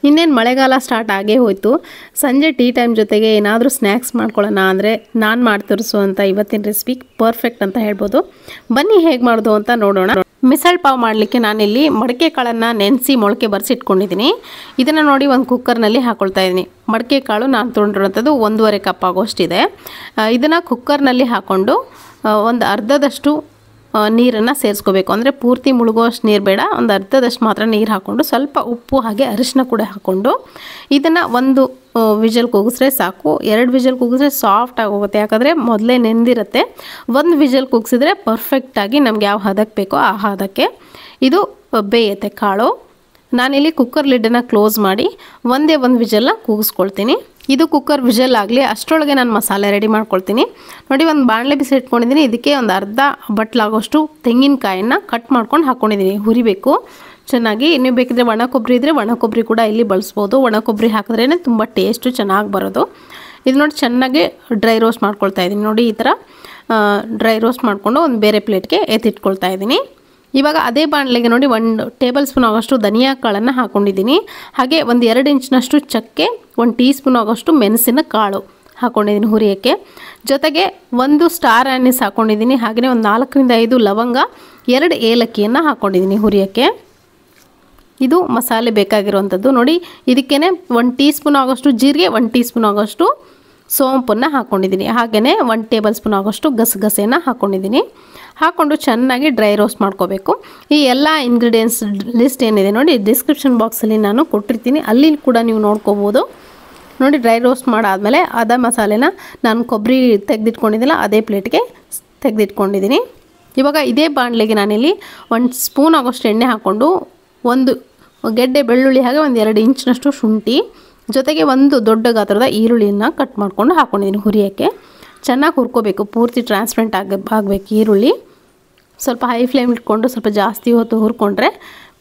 ಇನ್ನೇನು ಮಳೆಗಾಲ ಸ್ಟಾರ್ಟ್ ಆಗೇ ಹೋಯಿತು. ಸಂಜೆ ಟೀ ಟೈಮ್ ಜೊತೆಗೆ ಏನಾದರೂ ಸ್ನ್ಯಾಕ್ಸ್ ಮಾಡ್ಕೊಳ್ಳೋಣ ಅಂದರೆ ನಾನು ಮಾಡಿ ತೋರಿಸುವಂಥ ಇವತ್ತಿನ ರೆಸಿಪಿ ಪರ್ಫೆಕ್ಟ್ ಅಂತ ಹೇಳ್ಬೋದು. ಬನ್ನಿ ಹೇಗೆ ಮಾಡೋದು ಅಂತ ನೋಡೋಣ. ಮಿಸಲ್ ಪಾವ್ ಮಾಡಲಿಕ್ಕೆ ನಾನಿಲ್ಲಿ ಮಡಿಕೆ ಕಾಳನ್ನು ನೆನೆಸಿ ಮೊಳಕೆ ಬರೆಸಿಟ್ಕೊಂಡಿದ್ದೀನಿ. ಇದನ್ನು ನೋಡಿ ಒಂದು ಕುಕ್ಕರ್ನಲ್ಲಿ ಹಾಕ್ಕೊಳ್ತಾ ಇದ್ದೀನಿ. ಮಡಿಕೆ ಕಾಳು ನಾನು ತೊಗೊಂಡಿರೋಂಥದ್ದು 1.5 ಕಪ್ ಆಗೋಷ್ಟಿದೆ. ಇದನ್ನು ಕುಕ್ಕರ್ನಲ್ಲಿ ಹಾಕ್ಕೊಂಡು ಒಂದು ಅರ್ಧದಷ್ಟು ನೀರನ್ನು ಸೇರಿಸ್ಕೋಬೇಕು. ಅಂದರೆ ಪೂರ್ತಿ ಮುಳುಗೋಷ್ಟು ನೀರು ಬೇಡ, ಒಂದು ಅರ್ಧದಷ್ಟು ಮಾತ್ರ ನೀರು ಹಾಕ್ಕೊಂಡು ಸ್ವಲ್ಪ ಉಪ್ಪು ಹಾಗೆ ಅರಿಶಿನ ಕೂಡ ಹಾಕ್ಕೊಂಡು ಇದನ್ನು ಒಂದು ವಿಜಲ್ ಕೂಗಿಸ್ರೆ ಸಾಕು. 2 ವಿಜಲ್ ಕೂಗಿಸ್ರೆ ಸಾಫ್ಟಾಗಿ ಹೋಗುತ್ತೆ, ಯಾಕಂದರೆ ಮೊದಲೇ ನೆಂದಿರುತ್ತೆ. 1 ವಿಜಲ್ ಕೂಗಿಸಿದ್ರೆ ಪರ್ಫೆಕ್ಟಾಗಿ ನಮ್ಗೆ ಯಾವ ಹದಕ್ಕೆ ಬೇಕೋ ಆ ಹದಕ್ಕೆ ಇದು ಬೇಯುತ್ತೆ ಕಾಳು. ನಾನಿಲ್ಲಿ ಕುಕ್ಕರ್ ಲಿಡ್ಡನ್ನು ಕ್ಲೋಸ್ ಮಾಡಿ ಒಂದೇ ಒಂದು ವಿಜಲ್ನ ಕೂಗಿಸ್ಕೊಳ್ತೀನಿ. ಇದು ಕುಕ್ಕರ್ ವಿಜಲ್ ಆಗಲಿ ಅಷ್ಟರೊಳಗೆ ನಾನು ಮಸಾಲೆ ರೆಡಿ ಮಾಡ್ಕೊಳ್ತೀನಿ. ನೋಡಿ, ಒಂದು ಬಾಣಲೆ ಬಿಸಿ ಇಟ್ಕೊಂಡಿದ್ದೀನಿ. ಇದಕ್ಕೆ ಒಂದು ಅರ್ಧ ಬಟ್ಲಾಗೋಷ್ಟು ತೆಂಗಿನಕಾಯನ್ನು ಕಟ್ ಮಾಡ್ಕೊಂಡು ಹಾಕ್ಕೊಂಡಿದ್ದೀನಿ. ಹುರಿಬೇಕು ಚೆನ್ನಾಗಿ. ನೀವು ಬೇಕಿದ್ರೆ ಒಣ ಕೊಬ್ಬರಿ ಇದ್ದರೆ ಒಣ ಕೊಬ್ಬರಿ ಕೂಡ ಇಲ್ಲಿ ಬಳಸ್ಬೋದು. ಒಣ ಕೊಬ್ಬರಿ ಹಾಕಿದ್ರೇ ತುಂಬ ಟೇಸ್ಟು ಚೆನ್ನಾಗಿ ಬರೋದು. ಇದು ನೋಡಿ ಚೆನ್ನಾಗಿ ಡ್ರೈ ರೋಸ್ಟ್ ಮಾಡ್ಕೊಳ್ತಾ ಇದ್ದೀನಿ. ನೋಡಿ ಈ ಥರ ಡ್ರೈ ರೋಸ್ಟ್ ಮಾಡಿಕೊಂಡು ಒಂದು ಬೇರೆ ಪ್ಲೇಟ್ಗೆ ಎತ್ತಿಟ್ಕೊಳ್ತಾ ಇದ್ದೀನಿ. ಇವಾಗ ಅದೇ ಬಾಣಲೆಗೆ ನೋಡಿ 1 ಟೇಬಲ್ ಸ್ಪೂನ್ ಆಗೋಷ್ಟು ಧನಿಯಾ ಕಾಳನ್ನು ಹಾಕ್ಕೊಂಡಿದ್ದೀನಿ. ಹಾಗೆ ಒಂದು 2 ಇಂಚಿನಷ್ಟು ಚಕ್ಕೆ, 1 ಟೀ ಸ್ಪೂನ್ ಆಗೋಷ್ಟು ಮೆಣಸಿನ ಕಾಳು ಹಾಕ್ಕೊಂಡಿದ್ದೀನಿ ಹುರಿಯೋಕ್ಕೆ. ಜೊತೆಗೆ 1 ಸ್ಟಾರ್ ಆನಿಸ್ ಹಾಕ್ಕೊಂಡಿದ್ದೀನಿ. ಹಾಗೆಯೇ ಒಂದು 4 ರಿಂದ 5 ಲವಂಗ, 2 ಏಲಕ್ಕಿಯನ್ನು ಹಾಕ್ಕೊಂಡಿದ್ದೀನಿ ಹುರಿಯೋಕ್ಕೆ. ಇದು ಮಸಾಲೆ ಬೇಕಾಗಿರುವಂಥದ್ದು. ನೋಡಿ, ಇದಕ್ಕೇ 1 ಟೀ ಸ್ಪೂನ್ ಆಗೋಷ್ಟು ಜೀರಿಗೆ, 1 ಟೀ ಸ್ಪೂನ್ ಆಗೋಷ್ಟು ಸೋಂಪನ್ನು ಹಾಕ್ಕೊಂಡಿದ್ದೀನಿ. ಹಾಗೆಯೇ 1 ಟೇಬಲ್ ಸ್ಪೂನ್ ಆಗೋಷ್ಟು ಗಸಗಸೆಯನ್ನು ಹಾಕ್ಕೊಂಡಿದ್ದೀನಿ. ಹಾಕ್ಕೊಂಡು ಚೆನ್ನಾಗಿ ಡ್ರೈ ರೋಸ್ಟ್ ಮಾಡ್ಕೋಬೇಕು. ಈ ಎಲ್ಲ ಇಂಗ್ರೀಡಿಯೆಂಟ್ಸ್ ಲಿಸ್ಟ್ ಏನಿದೆ ನೋಡಿ ಡಿಸ್ಕ್ರಿಪ್ಷನ್ ಬಾಕ್ಸಲ್ಲಿ ನಾನು ಕೊಟ್ಟಿರ್ತೀನಿ, ಅಲ್ಲಿ ಕೂಡ ನೀವು ನೋಡ್ಕೋಬೋದು. ನೋಡಿ, ಡ್ರೈ ರೋಸ್ಟ್ ಮಾಡಾದಮೇಲೆ ಅದ ಮಸಾಲೆನ ನಾನು ಕೊಬ್ಬರಿ ತೆಗೆದಿಟ್ಕೊಂಡಿದ್ದಿಲ್ಲ ಅದೇ ಪ್ಲೇಟ್ಗೆ ತೆಗೆದಿಟ್ಕೊಂಡಿದ್ದೀನಿ. ಇವಾಗ ಇದೇ ಬಾಣಲೆಗೆ ನಾನಿಲ್ಲಿ 1 ಸ್ಪೂನ್ ಆಗೋಷ್ಟು ಎಣ್ಣೆ ಹಾಕ್ಕೊಂಡು 1 ಗೆಡ್ಡೆ ಬೆಳ್ಳುಳ್ಳಿ ಹಾಗೆ ಒಂದು 2 ಇಂಚಿನಷ್ಟು ಶುಂಠಿ, ಜೊತೆಗೆ 1 ದೊಡ್ಡ ಗಾತ್ರದ ಈರುಳ್ಳಿಯನ್ನು ಕಟ್ ಮಾಡ್ಕೊಂಡು ಹಾಕ್ಕೊಂಡಿದ್ದೀನಿ ಹುರಿಯೋಕ್ಕೆ. ಚೆನ್ನಾಗಿ ಹುರ್ಕೋಬೇಕು, ಪೂರ್ತಿ ಟ್ರಾನ್ಸ್ಪರೆಂಟ್ ಆಗಬೇಕು ಈರುಳ್ಳಿ. ಸ್ವಲ್ಪ ಹೈ ಫ್ಲೇಮ್ ಇಟ್ಕೊಂಡು ಸ್ವಲ್ಪ ಜಾಸ್ತಿ ಹೊತ್ತು ಹುರ್ಕೊಂಡ್ರೆ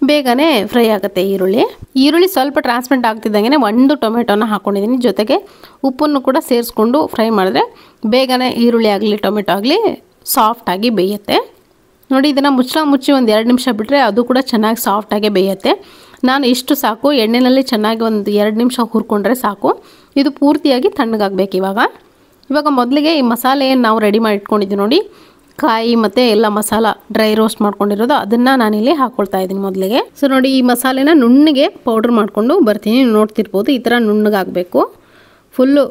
ಬೇಗನೆ ಫ್ರೈ ಆಗುತ್ತೆ ಈರುಳ್ಳಿ ಸ್ವಲ್ಪ ಟ್ರಾನ್ಸ್ಪರೆಂಟ್ ಆಗ್ತಿದ್ದಂಗೆ 1 ಟೊಮೆಟೊನ ಹಾಕ್ಕೊಂಡಿದ್ದೀನಿ. ಜೊತೆಗೆ ಉಪ್ಪನ್ನು ಕೂಡ ಸೇರಿಸ್ಕೊಂಡು ಫ್ರೈ ಮಾಡಿದ್ರೆ ಬೇಗನೆ ಈರುಳ್ಳಿ ಆಗಲಿ ಟೊಮೆಟೊ ಆಗಲಿ ಸಾಫ್ಟಾಗಿ ಬೇಯುತ್ತೆ. ನೋಡಿ, ಇದನ್ನು ಮುಚ್ಚಿ ಒಂದು 2 ನಿಮಿಷ ಬಿಟ್ಟರೆ ಅದು ಕೂಡ ಚೆನ್ನಾಗಿ ಸಾಫ್ಟಾಗಿ ಬೇಯುತ್ತೆ. ನಾನು ಇಷ್ಟು ಸಾಕು, ಎಣ್ಣೆಯಲ್ಲಿ ಚೆನ್ನಾಗಿ ಒಂದು 2 ನಿಮಿಷ ಹುರ್ಕೊಂಡ್ರೆ ಸಾಕು. ಇದು ಪೂರ್ತಿಯಾಗಿ ತಣ್ಣಗಾಗಬೇಕು. ಇವಾಗ ಮೊದಲಿಗೆ ಈ ಮಸಾಲೆ ಏನು ನಾವು ರೆಡಿ ಮಾಡಿ ಇಟ್ಕೊಂಡಿದ್ದೀವಿ ನೋಡಿ, ಕಾಯಿ ಮತ್ತು ಎಲ್ಲ ಮಸಾಲ ಡ್ರೈ ರೋಸ್ಟ್ ಮಾಡ್ಕೊಂಡಿರೋದು ಅದನ್ನು ನಾನಿಲ್ಲಿ ಹಾಕ್ಕೊಳ್ತಾ ಇದ್ದೀನಿ ಮೊದಲಿಗೆ. ಸೊ ನೋಡಿ, ಈ ಮಸಾಲೆನ ನುಣ್ಣಗೆ ಪೌಡ್ರ್ ಮಾಡಿಕೊಂಡು ಬರ್ತೀನಿ. ನೋಡ್ತಿರ್ಬೋದು ಈ ಥರ ನುಣ್ಣಗಾಗಬೇಕು. ಫುಲ್ಲು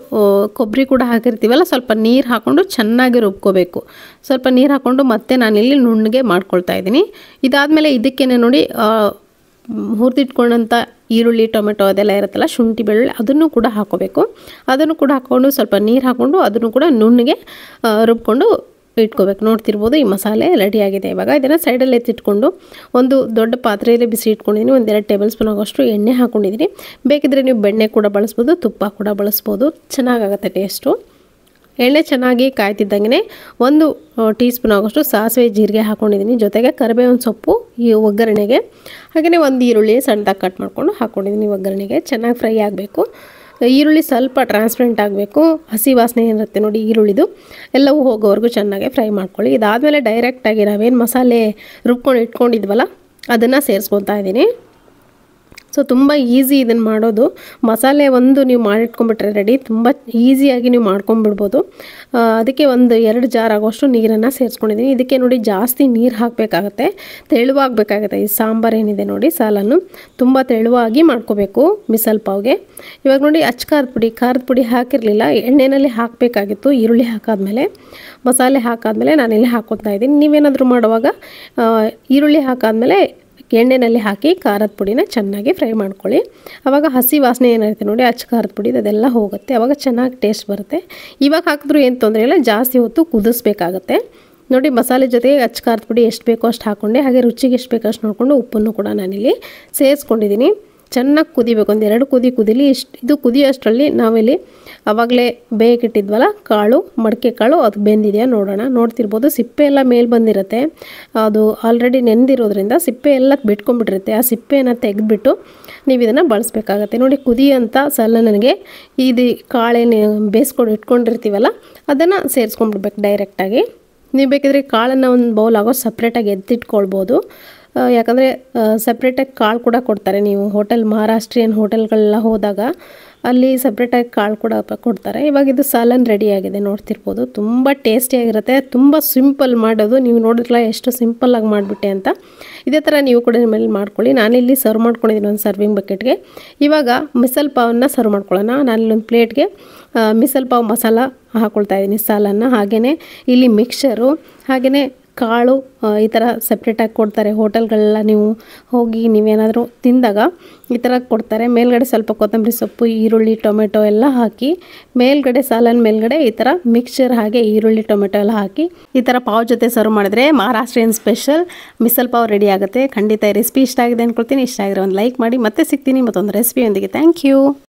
ಕೊಬ್ಬರಿ ಕೂಡ ಹಾಕಿರ್ತೀವಲ್ಲ, ಸ್ವಲ್ಪ ನೀರು ಹಾಕ್ಕೊಂಡು ಚೆನ್ನಾಗಿ ರುಬ್ಕೋಬೇಕು. ಸ್ವಲ್ಪ ನೀರು ಹಾಕ್ಕೊಂಡು ಮತ್ತೆ ನಾನಿಲ್ಲಿ ನುಣ್ಣಗೆ ಮಾಡ್ಕೊಳ್ತಾ ಇದ್ದೀನಿ. ಇದಾದಮೇಲೆ ಇದಕ್ಕೇನೆ ನೋಡಿ ಹುರಿದಿಟ್ಕೊಂಡಂಥ ಈರುಳ್ಳಿ ಟೊಮೆಟೊ ಅದೆಲ್ಲ ಇರುತ್ತಲ್ಲ, ಶುಂಠಿ ಬೆಳ್ಳುಳ್ಳಿ ಅದನ್ನು ಕೂಡ ಹಾಕ್ಕೋಬೇಕು. ಅದನ್ನು ಕೂಡ ಹಾಕ್ಕೊಂಡು ಸ್ವಲ್ಪ ನೀರು ಹಾಕ್ಕೊಂಡು ಅದನ್ನು ಕೂಡ ನುಣ್ಣಗೆ ರುಬ್ಕೊಂಡು ಇಟ್ಕೋಬೇಕು. ನೋಡ್ತಿರ್ಬೋದು ಈ ಮಸಾಲೆ ರೆಡಿಯಾಗಿದೆ. ಇವಾಗ ಇದನ್ನು ಸೈಡಲ್ಲಿ ಎತ್ತಿಟ್ಕೊಂಡು ಒಂದು ದೊಡ್ಡ ಪಾತ್ರೆಯಲ್ಲಿ ಬಿಸಿ ಇಟ್ಕೊಂಡಿದ್ದೀನಿ. ಒಂದು 2 ಟೇಬಲ್ ಸ್ಪೂನ್ ಆಗೋಷ್ಟು ಎಣ್ಣೆ ಹಾಕ್ಕೊಂಡಿದ್ದೀನಿ. ಬೇಕಿದ್ರೆ ನೀವು ಬೆಣ್ಣೆ ಕೂಡ ಬಳಸ್ಬೋದು, ತುಪ್ಪ ಕೂಡ ಬಳಸ್ಬೋದು, ಚೆನ್ನಾಗಾಗುತ್ತೆ ಟೇಸ್ಟು. ಎಣ್ಣೆ ಚೆನ್ನಾಗಿ ಕಾಯ್ತಿದ್ದಂಗೆ 1 ಟೀ ಸ್ಪೂನ್ ಆಗೋಷ್ಟು ಸಾಸಿವೆ ಜೀರಿಗೆ ಹಾಕ್ಕೊಂಡಿದ್ದೀನಿ. ಜೊತೆಗೆ ಕರಿಬೇವಿನ ಸೊಪ್ಪು ಈ ಒಗ್ಗರಣೆಗೆ, ಹಾಗೆಯೇ 1 ಈರುಳ್ಳಿ ಸಣ್ಣದಾಗಿ ಕಟ್ ಮಾಡ್ಕೊಂಡು ಹಾಕ್ಕೊಂಡಿದ್ದೀನಿ. ಒಗ್ಗರಣೆಗೆ ಚೆನ್ನಾಗಿ ಫ್ರೈ ಆಗಬೇಕು. ಈರುಳ್ಳಿ ಸ್ವಲ್ಪ ಟ್ರಾನ್ಸ್ಪರೆಂಟ್ ಆಗಬೇಕು. ಹಸಿ ವಾಸನೆ ಏನಿರುತ್ತೆ ನೋಡಿ ಈರುಳ್ಳಿದು ಎಲ್ಲವೂ ಹೋಗೋವರೆಗೂ ಚೆನ್ನಾಗಿ ಫ್ರೈ ಮಾಡ್ಕೊಳ್ಳಿ. ಇದಾದಮೇಲೆ ಡೈರೆಕ್ಟಾಗಿ ನಾವೇನು ಮಸಾಲೆ ರುಬ್ಕೊಂಡು ಇಟ್ಕೊಂಡಿದ್ವಲ್ಲ ಅದನ್ನು ಸೇರಿಸ್ಕೊತಾ ಇದ್ದೀನಿ. ಸೊ ತುಂಬ ಈಸಿ ಇದನ್ನು ಮಾಡೋದು. ಮಸಾಲೆ ಒಂದು ನೀವು ಮಾಡಿಟ್ಕೊಂಡ್ಬಿಟ್ರೆ ರೆಡಿ, ತುಂಬ ಈಸಿಯಾಗಿ ನೀವು ಮಾಡ್ಕೊಂಡ್ಬಿಡ್ಬೋದು. ಅದಕ್ಕೆ ಒಂದು 2 ಜಾರ್ ಆಗೋಷ್ಟು ನೀರನ್ನು ಸೇರಿಸ್ಕೊಂಡಿದ್ದೀನಿ. ಇದಕ್ಕೆ ನೋಡಿ ಜಾಸ್ತಿ ನೀರು ಹಾಕಬೇಕಾಗತ್ತೆ, ತೆಳುವಾಗಬೇಕಾಗತ್ತೆ. ಈ ಸಾಂಬಾರು ಏನಿದೆ ನೋಡಿ ಸಾಲನ್ನು ತುಂಬ ತೆಳುವಾಗಿ ಮಾಡ್ಕೋಬೇಕು ಮಿಸಲ್ ಪಾವ್ಗೆ. ಇವಾಗ ನೋಡಿ ಖಾರದ ಪುಡಿ ಹಾಕಿರಲಿಲ್ಲ, ಎಣ್ಣೆಯಲ್ಲಿ ಹಾಕಬೇಕಾಗಿತ್ತು. ಈರುಳ್ಳಿ ಹಾಕಾದ್ಮೇಲೆ ಮಸಾಲೆ ಹಾಕಾದ್ಮೇಲೆ ನಾನಿಲ್ಲಿ ಹಾಕ್ಕೊತಾ ಇದ್ದೀನಿ. ನೀವೇನಾದರೂ ಮಾಡುವಾಗ ಈರುಳ್ಳಿ ಹಾಕಾದ್ಮೇಲೆ ಎಣ್ಣೆಯಲ್ಲಿ ಹಾಕಿ ಖಾರದ ಪುಡಿನ ಚೆನ್ನಾಗಿ ಫ್ರೈ ಮಾಡ್ಕೊಳ್ಳಿ. ಆವಾಗ ಹಸಿ ವಾಸನೆ ಏನಿರುತ್ತೆ ನೋಡಿ ಖಾರದ ಪುಡಿ ಅದೆಲ್ಲ ಹೋಗುತ್ತೆ, ಆವಾಗ ಚೆನ್ನಾಗಿ ಟೇಸ್ಟ್ ಬರುತ್ತೆ. ಇವಾಗ ಹಾಕಿದ್ರೂ ಏನು ತೊಂದರೆ ಇಲ್ಲ, ಜಾಸ್ತಿ ಹೊತ್ತು ಕುದಿಸ್ಬೇಕಾಗತ್ತೆ. ನೋಡಿ, ಮಸಾಲೆ ಜೊತೆಗೆ ಖಾರದ ಪುಡಿ ಎಷ್ಟು ಬೇಕೋ ಅಷ್ಟು ಹಾಕ್ಕೊಂಡೆ. ಹಾಗೆ ರುಚಿಗೆ ಎಷ್ಟು ಬೇಕೋ ಅಷ್ಟು ನೋಡಿಕೊಂಡು ಉಪ್ಪನ್ನು ಕೂಡ ನಾನಿಲ್ಲಿ ಸೇರಿಸ್ಕೊಂಡಿದ್ದೀನಿ. ಚೆನ್ನಾಗಿ ಕುದಿಬೇಕು, ಒಂದು 2 ಕುದಿಲಿ. ಇದು ಕುದಿಯೋಷ್ಟರಲ್ಲಿ ನಾವಿಲ್ಲಿ ಆವಾಗಲೇ ಬೇಯಕ್ಕಿಟ್ಟಿದ್ವಲ್ಲ ಕಾಳು, ಮಡಿಕೆ ಕಾಳು, ಅದು ಬೆಂದಿದೆಯಾ ನೋಡೋಣ. ನೋಡ್ತಿರ್ಬೋದು ಸಿಪ್ಪೆ ಎಲ್ಲ ಮೇಲೆ ಬಂದಿರುತ್ತೆ, ಅದು ಆಲ್ರೆಡಿ ನೆಂದಿರೋದ್ರಿಂದ ಸಿಪ್ಪೆ ಎಲ್ಲ ಬಿಟ್ಕೊಂಡ್ಬಿಟ್ಟಿರುತ್ತೆ. ಆ ಸಿಪ್ಪೆಯನ್ನು ತೆಗೆದುಬಿಟ್ಟು ನೀವು ಇದನ್ನು ಬಳಸಬೇಕಾಗತ್ತೆ. ನೋಡಿ, ಕುದಿಯೋಂಥ ನನಗೆ ಇದು ಕಾಳೇನು ಬೇಯಿಸ್ಕೊಂಡು ಇಟ್ಕೊಂಡಿರ್ತೀವಲ್ಲ ಅದನ್ನು ಸೇರಿಸ್ಕೊಂಡ್ಬಿಡ್ಬೇಕು ಡೈರೆಕ್ಟಾಗಿ. ನೀವು ಬೇಕಿದ್ರೆ ಕಾಳನ್ನು ಒಂದು ಬೌಲ್ ಆಗೋ ಸಪ್ರೇಟಾಗಿ ಎತ್ತಿಟ್ಕೊಳ್ಬೋದು. ಯಾಕಂದರೆ ಸಪ್ರೇಟಾಗಿ ಕಾಳು ಕೂಡ ಕೊಡ್ತಾರೆ. ನೀವು ಮಹಾರಾಷ್ಟ್ರೀಯನ್ ಹೋಟೆಲ್ಗಳೆಲ್ಲ ಹೋದಾಗ ಅಲ್ಲಿ ಸಪ್ರೇಟಾಗಿ ಕಾಳು ಕೂಡ ಕೊಡ್ತಾರೆ. ಇವಾಗ ಇದು ಸಾಲನ್ ರೆಡಿಯಾಗಿದೆ, ನೋಡ್ತಿರ್ಬೋದು. ತುಂಬ ಟೇಸ್ಟಿಯಾಗಿರುತ್ತೆ, ತುಂಬ ಸಿಂಪಲ್ ಮಾಡೋದು. ನೀವು ನೋಡಿರಲ್ಲ ಎಷ್ಟು ಸಿಂಪಲ್ಲಾಗಿ ಮಾಡಿಬಿಟ್ಟೆ ಅಂತ. ಇದೇ ಥರ ನೀವು ಕೂಡ ನಿಮ್ಮಲ್ಲಿ ಮಾಡ್ಕೊಳ್ಳಿ. ನಾನಿಲ್ಲಿ ಸರ್ವ್ ಮಾಡ್ಕೊಂಡಿದ್ದೀನಿ ಒಂದು ಸರ್ವಿಂಗ್ ಬಕೆಟ್ಗೆ. ಇವಾಗ ಮಿಸಲ್ ಪಾವನ್ನ ಸರ್ವ್ ಮಾಡ್ಕೊಳ್ಳೋಣ. ನಾನಿಲ್ಲೊಂದು ಪ್ಲೇಟ್ಗೆ ಮಿಸಲ್ ಪಾವ್ ಮಸಾಲ ಹಾಕ್ಕೊಳ್ತಾ ಇದ್ದೀನಿ, ಸಾಲನ್ನು. ಹಾಗೆಯೇ ಇಲ್ಲಿ ಮಿಕ್ಸರು, ಹಾಗೆಯೇ ಕಾಳು ಈ ಥರ ಸಪ್ರೇಟಾಗಿ ಕೊಡ್ತಾರೆ. ಹೋಟೆಲ್ಗಳೆಲ್ಲ ನೀವು ಹೋಗಿ ನೀವೇನಾದರೂ ತಿಂದಾಗ ಈ ಥರ ಕೊಡ್ತಾರೆ. ಮೇಲ್ಗಡೆ ಸ್ವಲ್ಪ ಕೊತ್ತಂಬರಿ ಸೊಪ್ಪು, ಈರುಳ್ಳಿ, ಟೊಮೆಟೊ ಎಲ್ಲ ಹಾಕಿ ಮೇಲ್ಗಡೆ ಸಾಲನ್ ಮೇಲ್ಗಡೆ ಈ ಥರ ಮಿಕ್ಸ್ಚರ್ ಹಾಗೆ ಈರುಳ್ಳಿ ಟೊಮೆಟೊ ಎಲ್ಲ ಹಾಕಿ ಈ ಥರ ಪಾವ್ ಜೊತೆ ಸರ್ವ್ ಮಾಡಿದ್ರೆ Maharashtrian special missile pav ready ಆಗುತ್ತೆ. ಖಂಡಿತ ಈ ರೆಸಿಪಿ ಇಷ್ಟ ಆಗಿದೆ ಅಂದ್ಕೊಳ್ತೀನಿ. ಇಷ್ಟ ಆಗಿರೋ ಒಂದು ಲೈಕ್ ಮಾಡಿ. ಮತ್ತೆ ಸಿಗ್ತೀನಿ ಮತ್ತೊಂದು ರೆಸಿಪಿಯೊಂದಿಗೆ. Thank you.